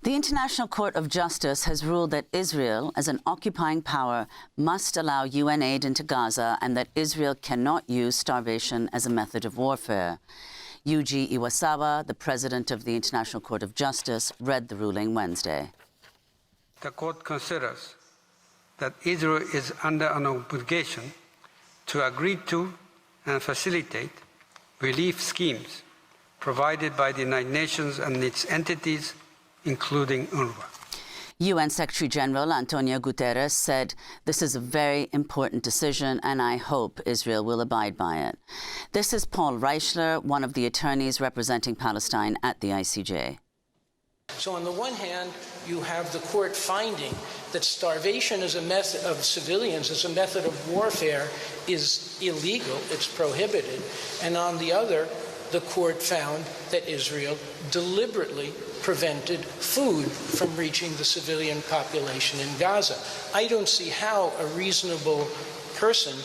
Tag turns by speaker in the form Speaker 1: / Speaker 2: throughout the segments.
Speaker 1: The International Court of Justice has ruled that Israel, as an occupying power, must allow UN aid into Gaza and that Israel cannot use starvation as a method of warfare. Yuji Iwasawa, the president of the International Court of Justice, read the ruling Wednesday.
Speaker 2: The court considers that Israel is under an obligation to agree to and facilitate relief schemes provided by the United Nations and its entities, including UNRWA.
Speaker 1: UN Secretary General Antonio Guterres said, "This is a very important decision and I hope Israel will abide by it." This is Paul Reichler, one of the attorneys representing Palestine at the ICJ.
Speaker 3: So on the one hand, you have the court finding that starvation as a method of civilians, as a method of warfare, is illegal, it's prohibited. And on the other, the court found that Israel deliberately prevented food from reaching the civilian population in Gaza. I don't see how a reasonable person,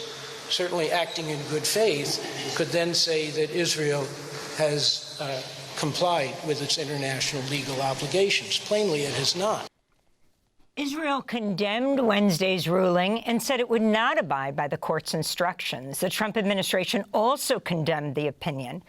Speaker 3: certainly acting in good faith, could then say that Israel has complied with its international legal obligations. Plainly, it has not.
Speaker 4: Israel condemned Wednesday's ruling and said it would not abide by the court's instructions. The Trump administration also condemned the opinion.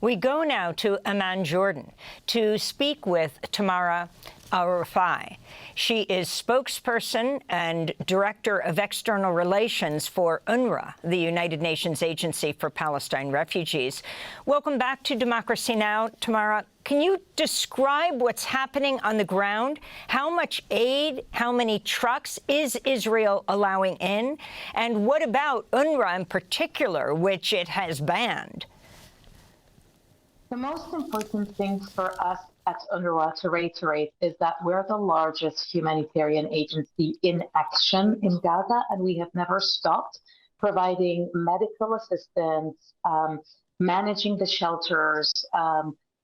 Speaker 4: We go now to Amman, Jordan, to speak with Tamara Alrifai. She is spokesperson and director of external relations for UNRWA, the United Nations Agency for Palestine Refugees. Welcome back to Democracy Now!, Tamara. Can you describe what's happening on the ground? How much aid, how many trucks is Israel allowing in? And what about UNRWA in particular, which it has banned?
Speaker 5: The most important thing for us at UNRWA to reiterate is that we're the largest humanitarian agency in action in Gaza, and we have never stopped providing medical assistance, managing the shelters,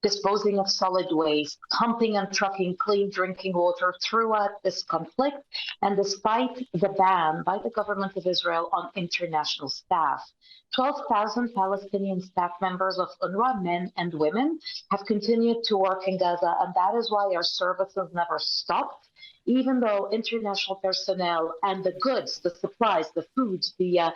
Speaker 5: disposing of solid waste, pumping and trucking clean drinking water throughout this conflict, and despite the ban by the government of Israel on international staff. 12,000 Palestinian staff members of UNRWA, men and women, have continued to work in Gaza, and that is why our services never stopped, even though international personnel and the goods, the supplies, the foods, the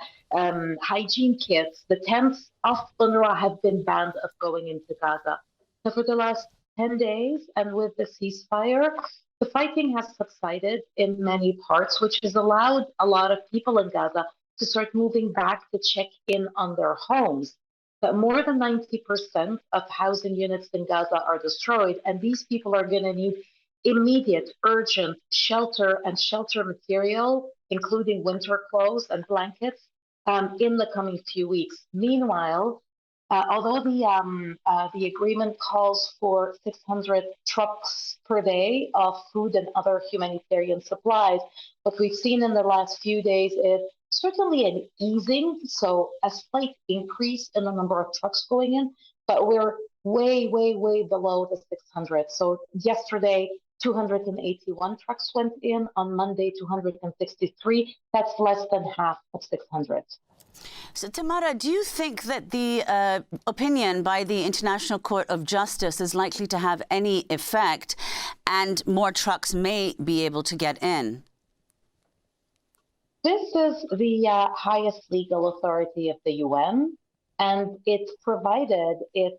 Speaker 5: hygiene kits, the tents of UNRWA have been banned of going into Gaza. So for the last 10 days, and with the ceasefire, the fighting has subsided in many parts, which has allowed a lot of people in Gaza to start moving back to check in on their homes. But more than 90% of housing units in Gaza are destroyed, and these people are going to need immediate, urgent shelter and shelter material, including winter clothes and blankets, in the coming few weeks. Meanwhile, although the agreement calls for 600 trucks per day of food and other humanitarian supplies, what we've seen in the last few days is certainly an easing, so a slight increase in the number of trucks going in, but we're way, way, way below the 600. So yesterday, 281 trucks went in. On Monday, 263. That's less than half of 600.
Speaker 1: So, Tamara, do you think that the opinion by the International Court of Justice is likely to have any effect and more trucks may be able to get in?
Speaker 5: This is the highest legal authority of the UN, and it provided its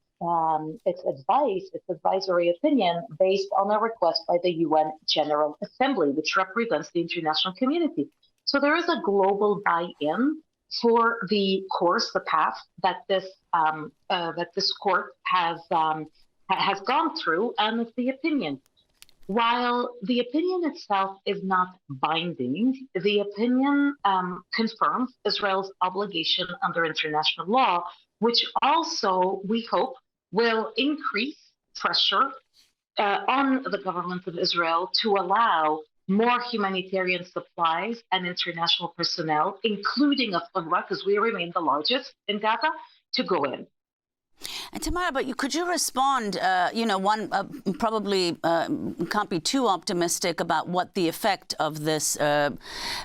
Speaker 5: advice, its advisory opinion, based on a request by the UN General Assembly, which represents the international community. So there is a global buy-in for the course, the path that this court has gone through, and it's the opinion. While the opinion itself is not binding, the opinion confirms Israel's obligation under international law, which also, we hope, will increase pressure on the government of Israel to allow more humanitarian supplies and international personnel, including of UNRWA, because we remain the largest in Gaza, to go in.
Speaker 1: And Tamara, but could you respond, one probably can't be too optimistic about what the effect of this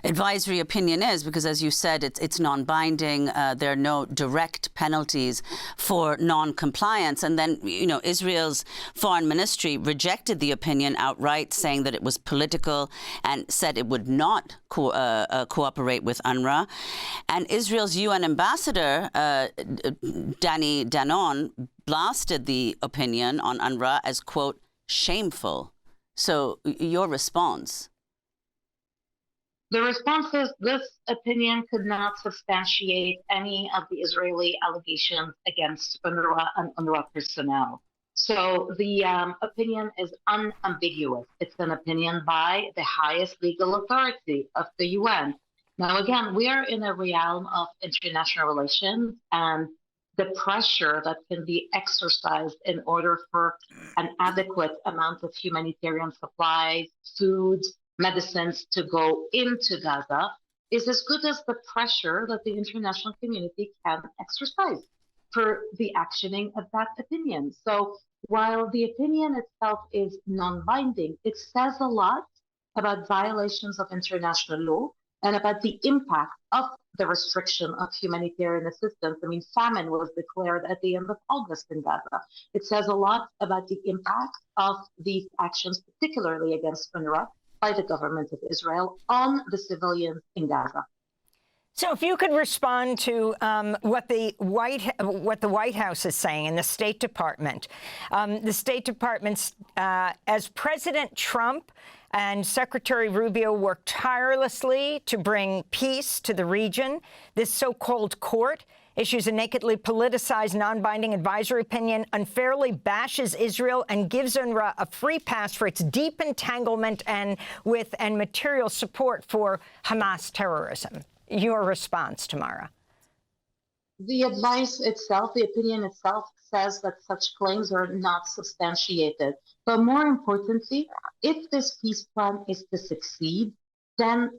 Speaker 1: advisory opinion is, because as you said, it's non-binding, there are no direct penalties for non-compliance. And then, Israel's foreign ministry rejected the opinion outright, saying that it was political and said it would not cooperate with UNRWA. And Israel's UN ambassador, Danny Danon, blasted the opinion on UNRWA as, quote, shameful. So your response?
Speaker 5: The response is this opinion could not substantiate any of the Israeli allegations against UNRWA and UNRWA personnel. So the opinion is unambiguous. It's an opinion by the highest legal authority of the UN. Now, again, we are in a realm of international relations, and the pressure that can be exercised in order for an adequate amount of humanitarian supplies, food, medicines to go into Gaza is as good as the pressure that the international community can exercise for the actioning of that opinion. So while the opinion itself is non-binding, it says a lot about violations of international law and about the impact of the restriction of humanitarian assistance. I mean, famine was declared at the end of August in Gaza. It says a lot about the impact of these actions, particularly against UNRWA, by the government of Israel on the civilians in Gaza.
Speaker 4: So if you could respond to what the White House is saying and the State Department. The State Department, as President Trump and Secretary Rubio worked tirelessly to bring peace to the region, this so-called court issues a nakedly politicized, non-binding advisory opinion, unfairly bashes Israel, and gives UNRWA a free pass for its deep entanglement and material support for Hamas terrorism. Your response, Tamara?
Speaker 5: The advice itself, the opinion itself, says that such claims are not substantiated. But more importantly, if this peace plan is to succeed, then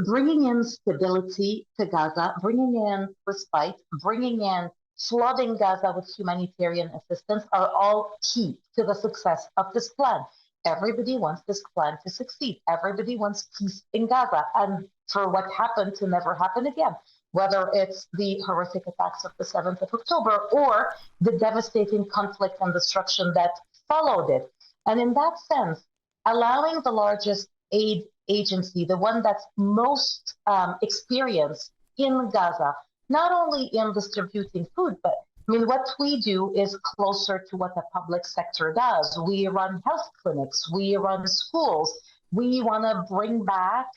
Speaker 5: bringing in stability to Gaza, bringing in respite, bringing in flooding Gaza with humanitarian assistance are all key to the success of this plan. Everybody wants this plan to succeed. Everybody wants peace in Gaza, and for what happened to never happen again, whether it's the horrific attacks of the 7th of October or the devastating conflict and destruction that followed it. And in that sense, allowing the largest aid agency, the one that's most experienced in Gaza, not only in distributing food, but I mean, what we do is closer to what the public sector does. We run health clinics, we run schools, we want to bring back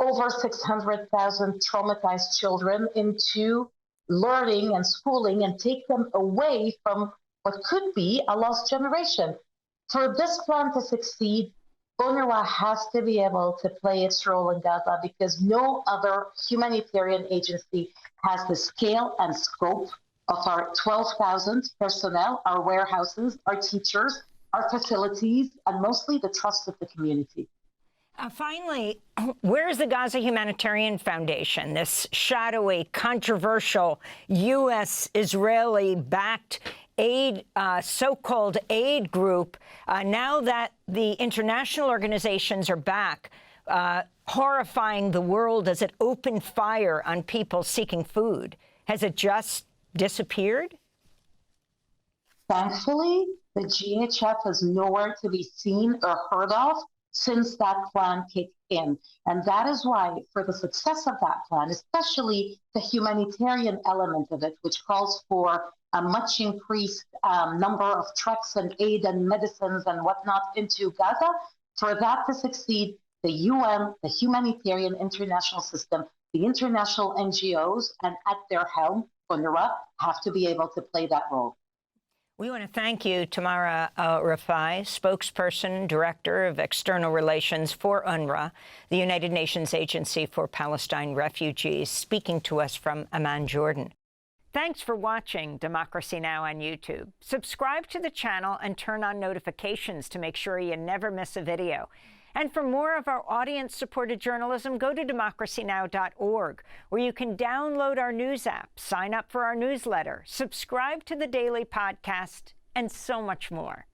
Speaker 5: over 600,000 traumatized children into learning and schooling and take them away from what could be a lost generation. For this plan to succeed, UNRWA has to be able to play its role in Gaza because no other humanitarian agency has the scale and scope of our 12,000 personnel, our warehouses, our teachers, our facilities, and mostly the trust of the community.
Speaker 4: Finally, where's the Gaza Humanitarian Foundation, this shadowy, controversial U.S.-Israeli-backed aid, so-called aid group, now that the international organizations are back, horrifying the world as it opened fire on people seeking food? Has it just disappeared?
Speaker 5: Thankfully, the GHF is nowhere to be seen or heard of since that plan kicked in. And that is why, for the success of that plan, especially the humanitarian element of it, which calls for a much increased number of trucks and aid and medicines and whatnot into Gaza, for that to succeed, the UN, the humanitarian international system, the international NGOs, and at their helm, UNRWA, have to be able to play that role.
Speaker 4: We want to thank you, Tamara Alrifai, spokesperson, director of external relations for UNRWA, the United Nations Agency for Palestine Refugees, speaking to us from Amman, Jordan. Thanks for watching Democracy Now! On YouTube. Subscribe to the channel and turn on notifications to make sure you never miss a video. And for more of our audience-supported journalism, go to democracynow.org, where you can download our news app, sign up for our newsletter, subscribe to the daily podcast, and so much more.